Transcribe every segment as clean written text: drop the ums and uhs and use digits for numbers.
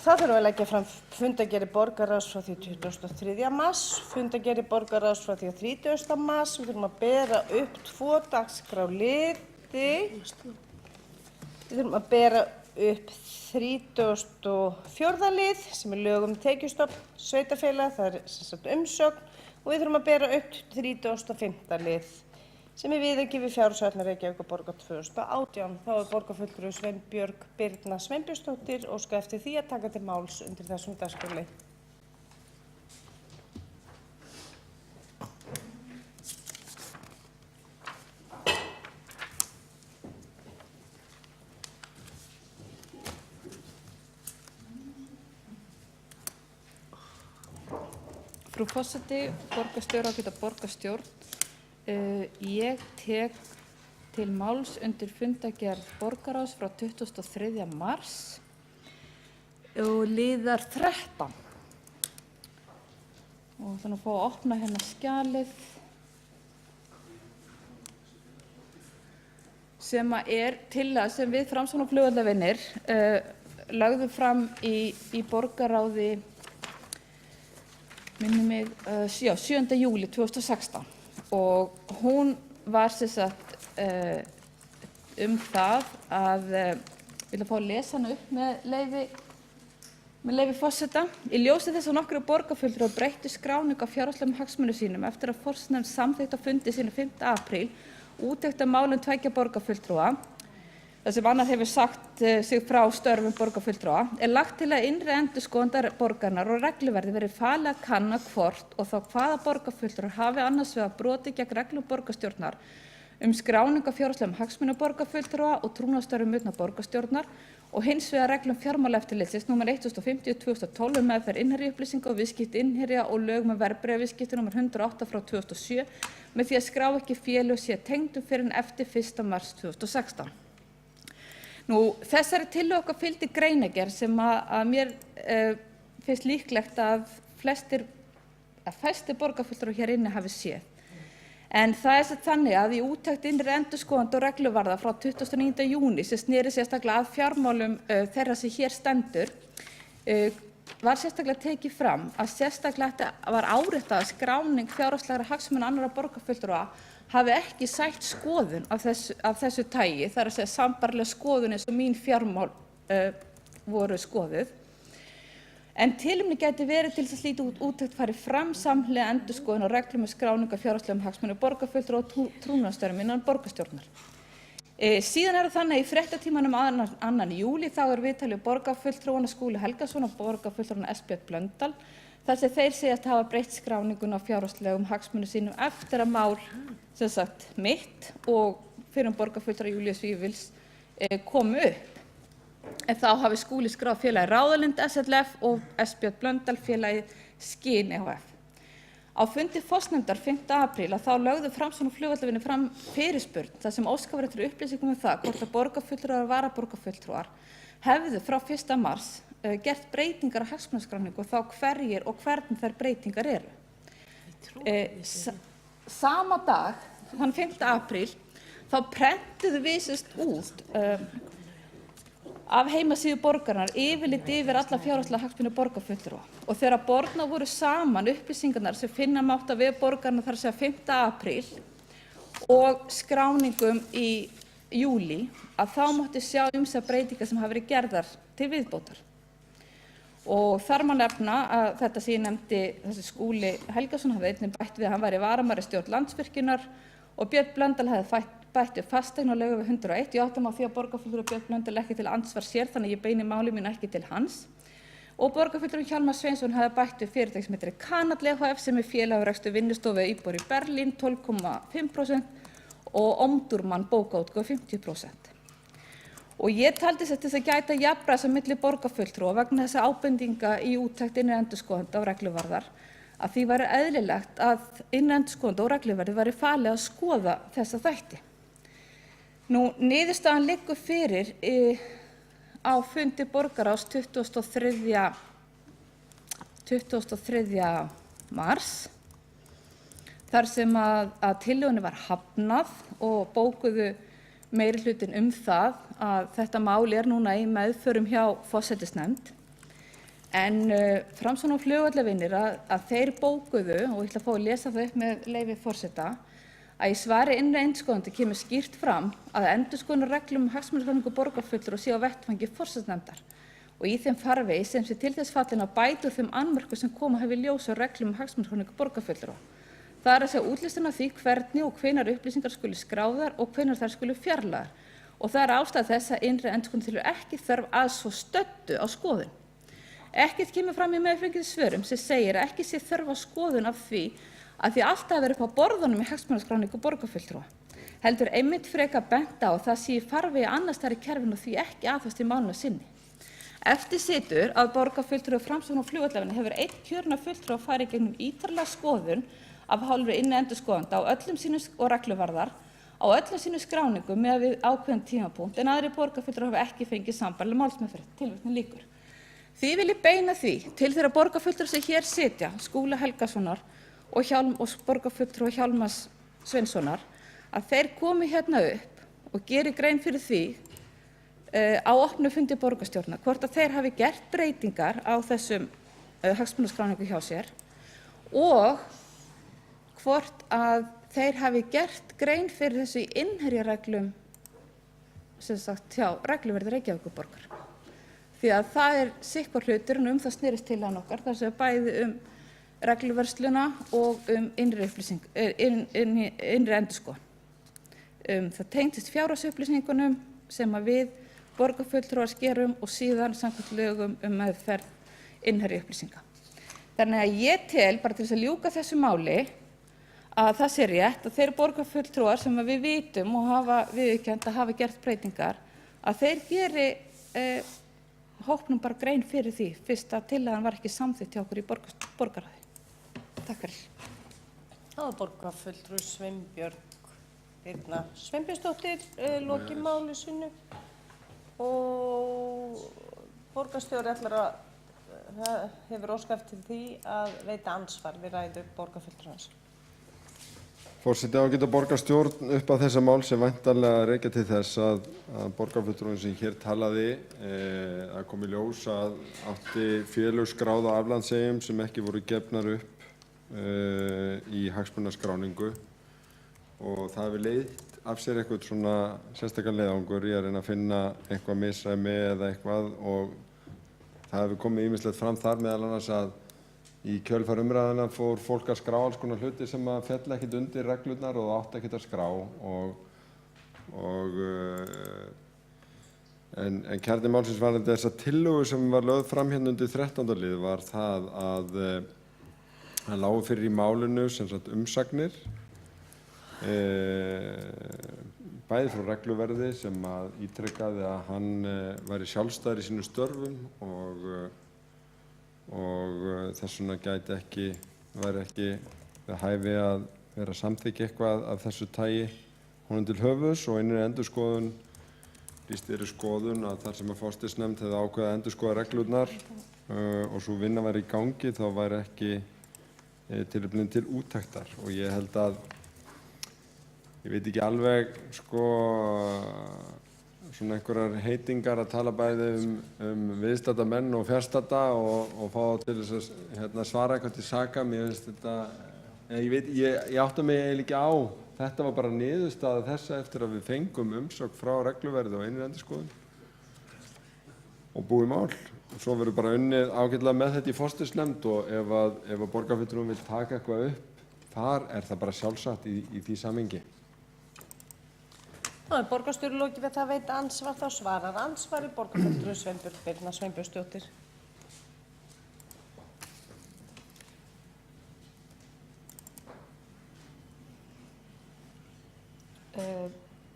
Það þurfum að leggja fram fundargerðir borgarráðs frá því 23. mars, fundargerðir borgarráðs frá því 30. mars. Við þurfum að bera upp 2 dagskrárliði. Við þurfum að bera upp 34. lið sem lög tekjustofn sveitarfélaga, það sem sagt umsögn, og við þurfum að bera upp 35. lið sem viðauki við fjárhagsáætlun Reykjavíkurborgar 2018. Þá borgarfulltrúi Sveinbjörg Birna Sveinbjörnsdóttir óskað eftir því að taka til máls undir þessum dagskrárlið. Frú forseti, borgarstjóri og borgarstjórn. Ég tek til máls undir fundargerð borgarráðs frá 23. mars og liðar 13. Og þannig að fá að opna hérna skjalið sem tillaga sem við Framsókn og flugvallavinir lögðum fram í borgarráði minnir mig 7. júlí 2016. Og hún var sem sagt það að ég vil fá að lesa hana upp með leyfi forseta. Í ljósi þess að nokkrir borgarfulltrúar breyttu skráningu á fjárhagslegum hagsmunum sínum eftir að forsætisnefnd samþykkti á fundi sínu 5. apríl úttekt á málum 2 borgarfulltrúa, þar sem annar hefur sagt sig frá störfum borgarfulltrúa, lagt til að innri endurskoðanda borgarinnar og regluverði verið falið að kanna hvort og þá hvaða borgarfulltrúar hafi annars vegar brotið gegn reglum borgarstjórnar skráningu á fjárhagslegum hagsmunum borgarfulltrúa og trúnaðarstörfum utan borgarstjórnar og hins vegar reglum fjármálaeftirlitsins númer 1050/2012 meðferð innherjaupplýsinga og viðskipti innherja og lög verðbréfaviðskipti númer 108 frá 2007 með því að skrá ekki félög sé tengdum fyrr en eftir 1. mars 2016. Þessari tillögu okkar fylgdi greinargerð sem að mér finnst líklegt að flestir borgarfulltrúar hér inni hafi séð. En það sem þannig að í úttekt innri endurskoðanda og regluvarða frá 29. júní sem sneri sérstaklega að fjármálum þeirra sem hér stendur, var sérstaklega tekið fram að sérstaklega var áréttað að skráning fjárhagslegra hagsmuna annarra borgarfulltrúa hafi ekki sætt skoðun af þessu tagi, það að segja sambærilega skoðun eins og mín fjármál voru skoðuð. En tilefni gæti verið til þess að slík úttekt fari fram samhliða endurskoðun og reglum skráningu á fjárhagslegum hagsmunum borgarfulltrúa og trúnaðarstörfum innan borgarstjórnar. Síðan það þannig að í fréttatímanum 2. júlí þá viðtalið borgarfulltrúana Skúli Helgason og borgarfulltrúana S.B. Blöndal þar sem þeir segjast hafa breytt skráningun á fjárhagslegum hagsmunum sínum eftir að mál sem sagt mitt og fyrrum borgarfulltrúa Júlíus Vífils komu upp. En þá hafi Skúli skráð félagið Ráðalind SLF og S.B. Blöndal félagið Skyn EHF. Á fundi forsætisnefndar 5. apríl þá lögðu Framsókn og flugvallavinir fram fyrirspurn þar sem óskað var eftir upplýsingum það hvort að borgarfulltrúar og varaborgarfulltrúar hefðu frá 1. mars gert breytingar á hagsmunaskráningu og þá hverjir og hvernig þær breytingar eru. Sama dag, þann 5. apríl, þá prentuðu við út af heimasíðu borgarinnar yfirlit yfir alla fjárhagslega hagsmuni borgarfulltrúa og þegar bornar voru saman upplýsingarnar sem finna mátt á vef borgarinnar þar að segja 5. apríl og skráningum í júlí að þá mátti sjá ýmsar breytingar sem hafa verið gerðar til viðbótar. Og þar má nefna að þetta sem ég nefndi, þessi Skúli Helgason hafði einnig bætt við að hann væri varamaður í stjórn Landsvirkjunar og Björn Blöndal hefði bætt við fasteign og laugu við 101. Ég áttum á því að borgarfulltrúi Björn Blöndal ekki til andsvars hér þannig að ég beini máli mínu ekki til hans. Og borgarfulltrúi Hjálmar Sveinsson hefði bætt við fyrirtæki sem heitir Kanadl EHF sem félag og rekstur vinnustofu íbúðar í Berlín 12,5% og Omdurman bókaútgáfu 50%. Og ég taldi þess að gæta jafnræðis á milli borgarfulltrúa vegna þessa ábendinga í úttekt innri endurskoðanda og regluvarðar að því væri eðlilegt að innri endurskoðanda og regluverði væri falið að skoða þessa þætti. Niðurstaðan liggur fyrir á fundi borgarráðs 23. mars þar sem að tillögunni var hafnað og bókuðu meirihlutinn það að þetta mál núna í meðförum hjá forsætisnefnd. En Framsókn og flugvallavinir að þeir bókuðu, og ég ætla að fá að lesa það upp með leyfi forseta, að í svari innri endurskoðanda kemur skýrt fram að endurskoðunarreglum um hagsmunaskráningu borgarfulltrúa sé á vettvangi forsætisnefndar og í þeim farvegi sem sé til þess fallin að bæta úr þeim annmörkum sem koma hafi í ljós á reglum um hagsmunaskráningu borgarfulltrúa. Það er að segja útlistun af því hvernig og hvenær upplýsingar skuli skráðar og hvenær þær skuli fjarlægar. Og það er ástæða þess að innri endurskoðandi telur ekki þörf að svo stöddu á skoðun. Ekkert kemur fram í meðfylgjandi svörum sem segir að ekki sé þörf á skoðun af því að því alltaf verið upp á borðunum í hagsmunaskráningu borgarfulltrúa. Heldur einmitt frekar bent á að það sé í farvegi annars staðar í kerfinu og því ekki aðhafst í málinu sinni. Eftir situr að borgarfulltrúi Framsóknar og flugvallavinna hefur einn kjörna fulltrúa farið gegnum ítarlega skoðun af hálfu innri endurskoðanda á öllum sínum og regluvarðar á öllum sínum skráningum með við ákveðin tímapunkt en aðrir borgarfulltrúar hafa ekki fengið sambærilega málsmeðferð. Tilvitnun lýkur. Því vil ég beina því til þeirra borgarfulltrúa sem hér sitja, Skúla Helgasonar og borgarfulltrúa Hjálmars Sveinssonar, að þeir komi hérna upp og geri grein fyrir því á opnum fundi borgarstjórnar hvort að þeir hafi gert breytingar á þessum hagsmunaskráningu hjá sér og hvort að þeir hafi gert grein fyrir þessu í innherjareglum sem sagt hjá regluverði Reykjavíkurborgar. Því að það er sitthvor hluturinn um það snerist tillagan okkar, þar sem bæði regluversluna og innri endurskoðun. Það tengdist fjárhagsupplýsingunum sem að við borgarfulltrúar skerum og síðan samkvæmt lögum meðferð innherjaupplýsinga. Þannig að ég tel, bara til þess að ljúka þessu máli, að það sé rétt að þeir borgarfulltrúar sem við vitum og hafa viðurkennt að hafa gert breytingar, að þeir geri hópnum bara grein fyrir því fyrst að tillagan var ekki samþykkt hjá okkur í borgarráði. Takk fyrir. Það var borgarfulltrúi Sveinbjörg Birna Sveinbjörnsdóttir lokið máli sínu og borgarstjóri hefur óskað eftir því að veita ansvar við ræðu borgarfulltrúans. Forseti, ágæta borgarstjórn, upp að þessa mál sem væntanlega rekja til þess að borgarfulltrúinn sem hér talaði að kom í ljós að átti félög skráð á aflandseyjum sem ekki voru gefnar upp í hagsmunaskráningu og það hefur leitt af sér eitthvað svona sérstakan leiðangur í að reyna að finna eitthvað misræmi eða eitthvað og það hefur komið ýmislegt fram þar meðal annars að í kjölfar umræðuna fór fólk að skrá alls konar hluti sem að féll ekkert undir reglurnar og það átti ekkert að skrá en kjarni málsins varðandi þessa tillögu sem var lögð fram hérna undir 13. lið var það að lágu fyrir í málinu sem sagt umsagnir bæði frá regluverði sem að ítrekkaði að hann væri sjálfstæður í sínum störfum og þess vegna væri ekki við hæfi að vera að samþykkja eitthvað af þessu tagi honum til höfuðs og innri endurskoðun lýsti þeirri skoðun að þar sem að forsætisnefnd hefði ákveðið að endurskoða reglurnar og sú vinna væri í gangi þá væri ekki tilefni til úttektar og ég held að ég veit ekki alveg svona einhverjar heitingar að tala bæði viðstadda menn og fjarstadda og fá til þess að svara eitthvað til saka. Mér finnst þetta, ég átta mig eiginlega ekki á. Þetta var bara niðurstaða þessa eftir að við fengum umsögn frá regluverði og innri endurskoðun og búið mál. Og svo verður bara unnið ágætlega með þetta í forsætisnefnd og ef borgarfulltrúinn vill taka eitthvað upp, þar það bara sjálfsagt í því samhengi. Það er borgarstjóri lokið við það að veita ansvar, þá svarar ansvari borgarfulltrúi Sveinbjörg Birna Sveinbjörnsdóttir.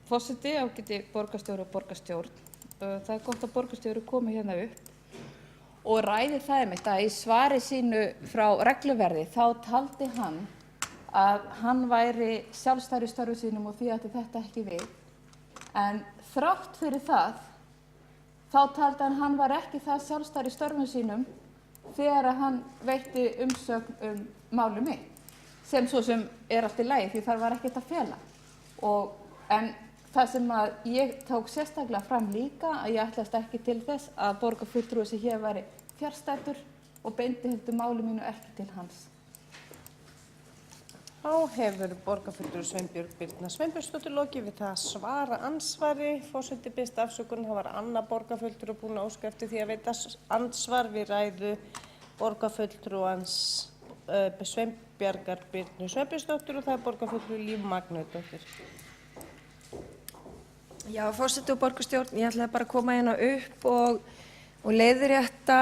Forseti, ágæti borgarstjóri og borgarstjórn. Það er gott að borgarstjóri komi hérna upp og ræði það einmitt að í svari sínu frá regluverði þá taldi hann að hann væri sjálfstæður í störfum sínum og því ætti þetta ekki við. En þrátt fyrir það, þá taldi hann var ekki það sjálfstæður í störfum sínum þegar hann veitti umsögn máli mitt, sem svo sem allt í lagi því þar var ekkert að fela. En það sem að ég tók sérstaklega fram líka að ég ætlast ekki til þess að borgarfulltrúi sem hér væri fjarstæddur og beindi heldur máli mínu ekki til hans. Þá hefur borgarfulltrúi Sveinbjörg Birna Sveinbjörnsdóttir lokið við það að svara andsvari. Forseti biðst afsökunar, það var annar borgarfulltrúi búinn að óska eftir því að veita andsvar við ræðu borgarfulltrúans Sveinbjargar Birnu Sveinbjörnsdóttur og það er borgarfulltrúi Líf Magnúsdóttir. Já, forseti og borgarstjórn, ég ætlaði bara að koma hérna upp og leiðrétta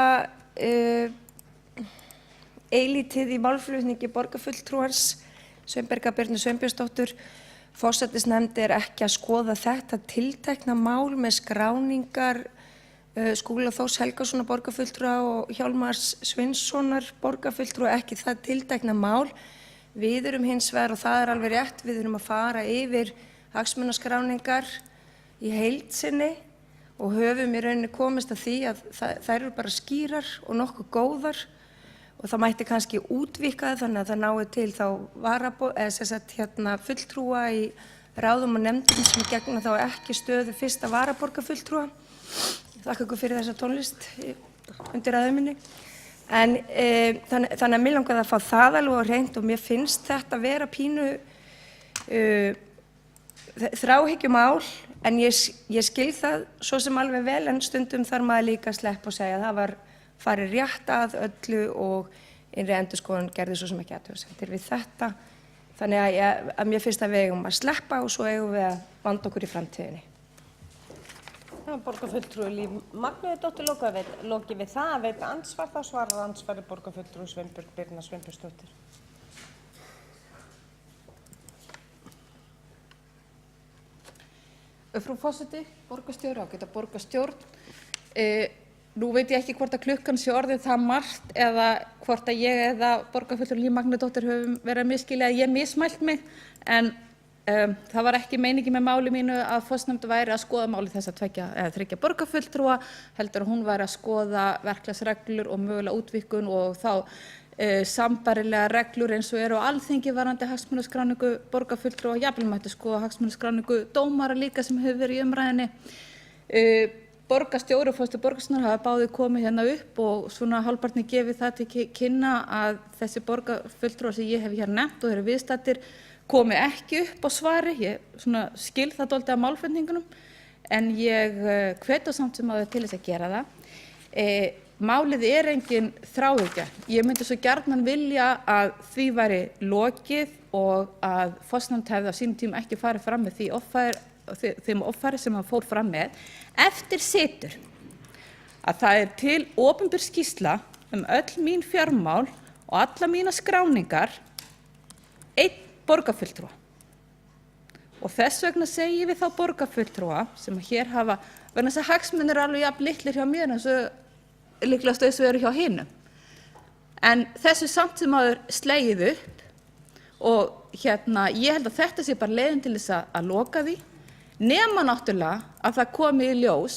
eilítið í málflutningi borgarfulltrúans Sveinbjargar Birnu Sveinbjörnsdóttur. Forsætisnefnd ekki að skoða þetta tiltekna mál með skráningar Skúla Þórs Helgasonar borgarfulltrúa og Hjálmars Sveinssonar borgarfulltrúa, ekki það tiltekna mál. Við erum hins vegar, og það er alveg rétt, við erum að fara yfir hagsmunaskráningar í heild sinni og höfum í rauninni komist að því að þær eru bara skýrar og nokkuð góðar og það mætti kannski útvíkka þannig að það nái til þá fulltrúa í ráðum og nefndum sem gegna þá ekki stöðu fyrsta varaborgarfulltrúa. Þakka ykkur fyrir þessa tónlist undir ræðu minni. En þannig að mér langaði að fá það alveg á hreint og mér finnst þetta vera pínu þráhyggjumál, en ég skil það svo sem alveg vel, en stundum þarf maður líka að sleppa og segja að það var farið rétt að öllu og innri endurskoðun gerði svo sem ekki athugasemdir við þetta. Þannig að mér finnst að við eigum að sleppa og svo eigum við að vanda okkur í framtíðinni. Það er borgarfulltrúi Líf Magnúsdóttir lokið við það að veita andsvar, þá svarar andsvari borgarfulltrúi Sveinbjörg Birna Sveinbjörnsdóttir. Frú forseti, borgarstjóri, ágæta borgarstjórn. Nú veit ég ekki hvort að klukkan sé orðið það margt eða hvort að ég eða borgarfulltrúi Líf Magnúsdóttir höfum verið að misskilja að ég mismælt mig, en það var ekki meiningin með máli mínu að forsætisnefnd væri að skoða máli þess að 2 eða 3 borgarfulltrúa, heldur að hún væri að skoða verklagsreglur og mögulega útvíkkun og þá sambærilega reglur eins og eru á Alþingi varðandi hagsmunaskráningu borgarfulltrúa, jafnvel mætti skoða hagsmunaskráningu dómara líka sem hefur verið í umræðunni. Borgarstjóri og forseti borgarstjórnar hafa báðir komið hérna upp og svona hálfpartni gefið það til kynna að þessi borgarfulltrúar sem ég hef hér nefnt og eru viðstaddir komi ekki upp á svari. Ég skil það dálítið af málflutningunum, en ég hvet á samt sem áður til þess að gera það. Málið er engin þráhyggja. Ég myndi svo gjarnan vilja að því væri lokið og að forsætisnefnd hefði á sínum tíma ekki farið fram með þeim offæri sem hann fór fram með. Eftir situr að það er til opinber skýrsla öll mín fjármál og alla mína skráningar einn borgarfulltrúa. Og þess vegna segi ég við þá borgarfulltrúa sem hér hafa, vegna þess að hagsmunir eru alveg jafn litlir hjá mér eins og líklegast þau sem eru hjá hinum. En þessu samt sem áður slegið upp og ég held að þetta sé bara leiðin til þess að loka því, nema náttúrulega að það komi í ljós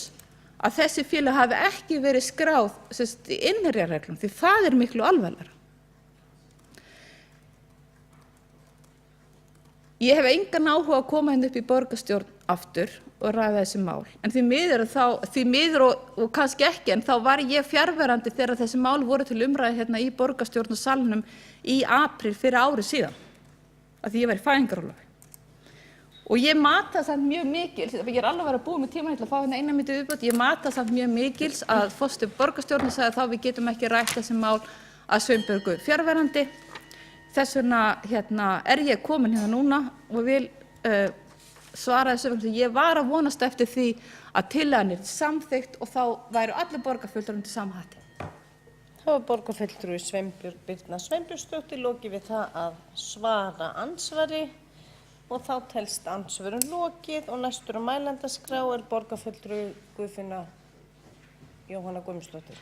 að þessi félög hafi ekki verið skráð í innherjareglum, því það er miklu alvarlegra. Ég hef engan áhuga að koma hérna upp í borgarstjórn aftur og ræða þessi mál, en því miður og kannski ekki, en þá var ég fjarverandi þegar þessi mál voru til umræðu hérna í borgarstjórnarsalnum í apríl fyrir ári síðan, af því ég var í fæðingarorlofi. Og ég mat það samt mjög mikils, ég er alveg að vera búið með tíma, ég ætla að fá hérna 1 mínútu viðbót, ég mat það samt mjög mikils að forseti borgarstjórnar sagði þá við getum ekki rætt þessi mál að Sveinbjörgu fjarverandi. Þess vegna er ég komin hérna núna og vil svara þessu vegna. Ég var að vonast eftir því að tillagan yrði samþykkt og þá væru allir borgarfulltrúar undir sama hatti. Þá er borgarfulltrúi Sveinbjörg Birna Sveinbjörnsdóttir lokið við það að svara andsvari og þá telst andsvörum lokið og næstur á mælendaskrá er borgarfulltrúi Guðfinna Jóhanna Guðmundsdóttir.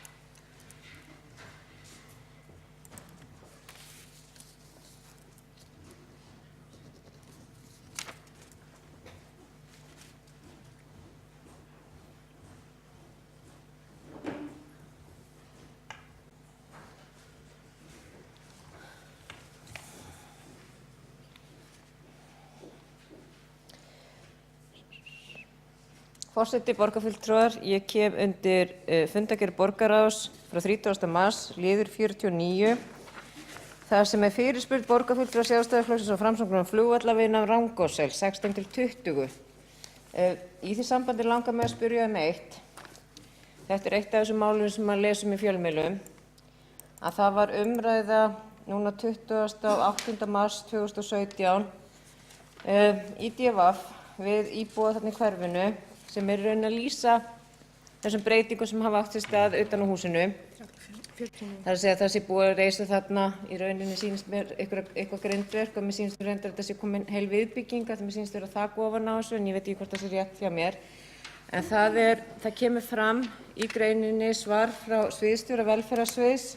Forseti, borgarfulltrúar, ég kem undir fundargerð borgarráðs frá 30. mars, liður 49, þar sem er fyrirspurn borgarfulltrúa Sjálfstæðisflokksins og Framsóknar um flugvallarvinnu á Rangárþel 16-20. Í því sambandi langar mig að spyrja eitt. Þetta er eitt af þessum málum sem maður lesum í fjölmiðlum, að það var umræða núna 28. mars 2017 í DVF við íbúa þarna í hverfinu sem er raun að lýsa þessum breytingum sem hafa átt sér stað utan á húsinu. Það er að segja að það sé búið að reisa þarna í rauninni sýnist mér eitthvað grindverk og mér sýnist reyndar að þetta sé komin heil viðbygging að mér sýnist vera þak ofan á þessu en ég veit ekki hvort það sé rétt hjá mér. En það kemur fram í greininni svar frá sviðsstjóra velferðarsviðs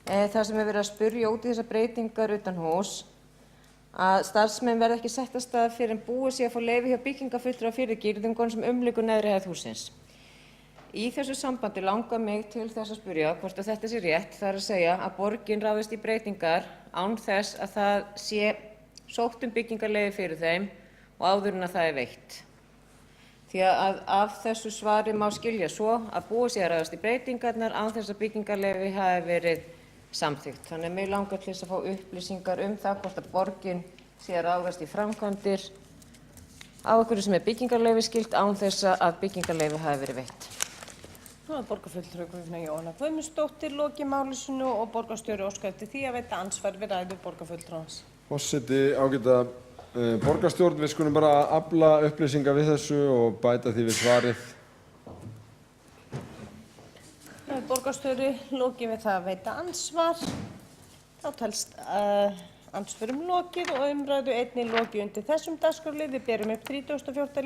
þar sem er verið að spyrja út í þessar breytingar utan hús að starfsmenn verði ekki sett af stað fyrir en búið sé að fá leyfi hjá byggingarfulltrúa fyrir girðingunum sem umlykur neðri hæð hússins. Í þessu sambandi langar mig til þess að spyrja hvort að þetta sé rétt, það er að segja að borgin ráðist í breytingar án þess að það sé sótt um byggingarleyfi fyrir þeim og áður en að það er veitt. Því að af þessu svari má skilja svo að búið sé að ráðast í breytingarnar án þess að byggingarleyfi hafi verið samþykkt. Þannig að mig langar til þess að fá upplýsingar um það hvort að borgin sé að ráðast í framkvæmdir á einhverju sem er byggingarleyfi skylt án þess að byggingarleyfi hafi verið veitt. Nú er borgarfulltrúi Guðfinna Jóhanna Guðmundsdóttir lokið máli sínu og borgarstjóri óskar eftir því að veita andsvar við ræðu borgarfulltrúans. Forseti, ágæta borgarstjórn, við skulum bara afla upplýsinga við þessu og bæta því við svarið. Nú er borgarstjóri lokið við það að veita andsvar. Þá telst andsvörum lokið og umræðu einnig lokið undir þessum dagskrárlið. Við berum upp 34.